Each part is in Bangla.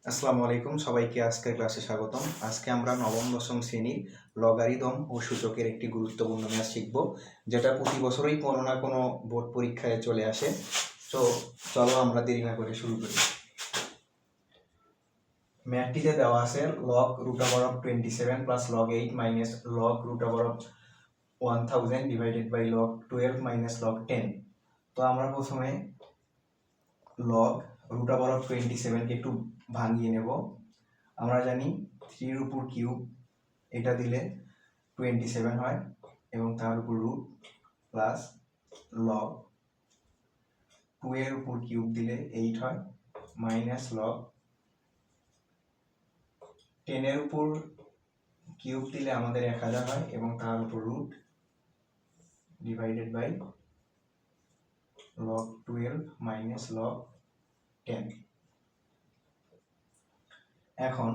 আসসালামু আলাইকুম, সবাইকে আজকের ক্লাসে স্বাগতম। আজকে আমরা নবম দশম শ্রেণীর লগারিদম ও সূচকের একটি গুরুত্বপূর্ণ ম্যাথ শিখব, যেটা প্রতি বছরই কোনো না কোনো বোর্ড পরীক্ষায় চলে আসে। তো চলো আমরা দেরি না করে শুরু করি। ম্যাথটিতে দেওয়া আছে log root over of 27 plus log 8 minus log root over of 1000 divided by log 12 minus log 10। তো আমরা প্রথমে লগ রুট ওভার অফ 27কে একটু ভাঙিয়ে নেব। আমরা জানি 3 এর উপর কিউব এটা দিলে 27 হয় এবং তার উপর রুট প্লাস লগ 2 এর উপর কিউব দিলে 8 হয় মাইনাস লগ 10 এর উপর কিউব দিলে আমাদের 1000 হয় এবং তার উপর root divided by log 12 minus log 10। এখন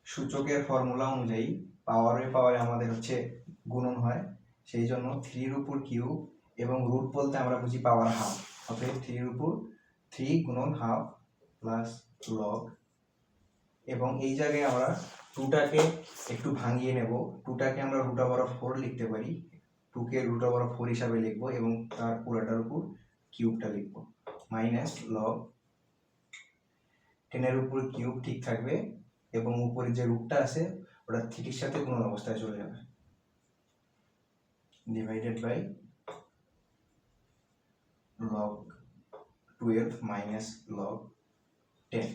সূচকের ফর্মুলা অনুযায়ী পাওয়ারে আমাদের হচ্ছে গুণন হয়, সেই জন্য 3 এর উপর কিউব এবং রুট বলতে আমরা বুঝি পাওয়ার হাফ, অতএব 3 এর উপর 3 গুণন হাফ প্লাস লগ, এবং এই জায়গায় আমরা 2টাকে একটু ভাঙিয়ে নেব। 2টাকে আমরা রুট ওভার অফ 4 লিখতে পারি, 2কে রুট ওভার অফ 4 হিসাবে লিখবো এবং তার পুরোটার উপর কিউবটা লিখবো মাইনাস লগ 10 এর উপর কিউব ঠিক থাকবে এবং উপরে যে রুটটা আছে ওটা থ্রির সাথে গুণন অবস্থায় চলে যাবে divided by log 12 minus log 10।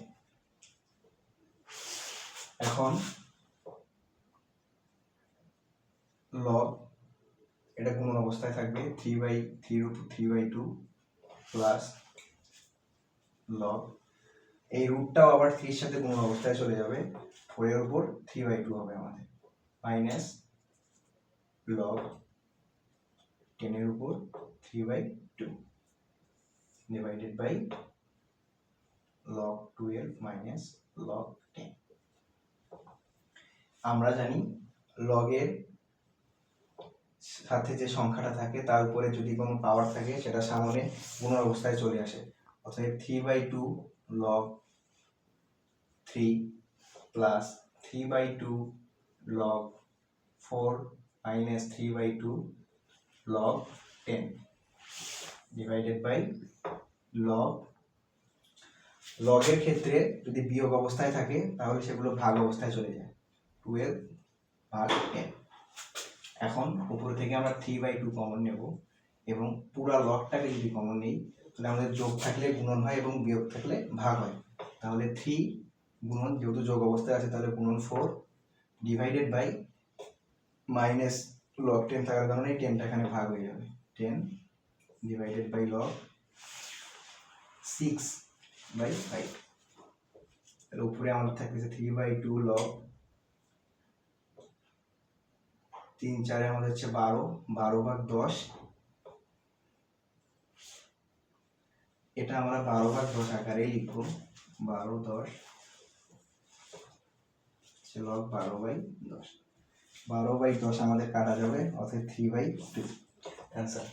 এখন লগ এটা গুণন অবস্থায় থাকবে 3/3 এর উপর 3/2 প্লাস লগ এই রুটটাও আবার 3 এর সাথে গুণন অবস্থায় চলে যাবে, 4 এর উপর 3/2 হবে আমাদের মাইনাস লগ 10 এর উপর 3/2 divided by log 12 minus log 10। আমরা জানি লগের সাথে যে সংখ্যাটা থাকে তার উপরে যদি কোনো পাওয়ার থাকে সেটা সামনে গুণন অবস্থায় চলে আসে, অতএব 3/2 log 3 plus 3/2 log 4 minus 3/2 log 10 divided by লগের ক্ষেত্রে যদি বিয়োগ অবস্থায় থাকে তাহলে সেগুলো ভাগ অবস্থায় চলে যায়, 12 ভাগ 10। এখন উপর থেকে আমরা 3/2 কমন নেব এবং পুরা লগটাকে যদি কমন নেই তাহলে আমাদের যোগ থাকলে গুণন হয় এবং বিয়োগ থাকলে ভাগ হয়। তাহলে 3 গুণন, যেহেতু যোগ অবস্থায় আছে তাহলে গুণন 4 ডিভাইডেড বাই মাইনাস লগ 10 থাকার কারণে 10টা এখানে ভাগ হয়ে যাবে, 10 ডিভাইডেড বাই লগ 6/5। তাহলে উপরে আমাদের থাকতেছে 3/2 লগ 3 4 আমাদের হচ্ছে 12/10। এটা আমরা 12/10 আকারে লিখবো, 12/10 লগ 12/10। 12/10 আমাদের কাটা যাবে, অর্থাৎ 3/2 অ্যান্সার।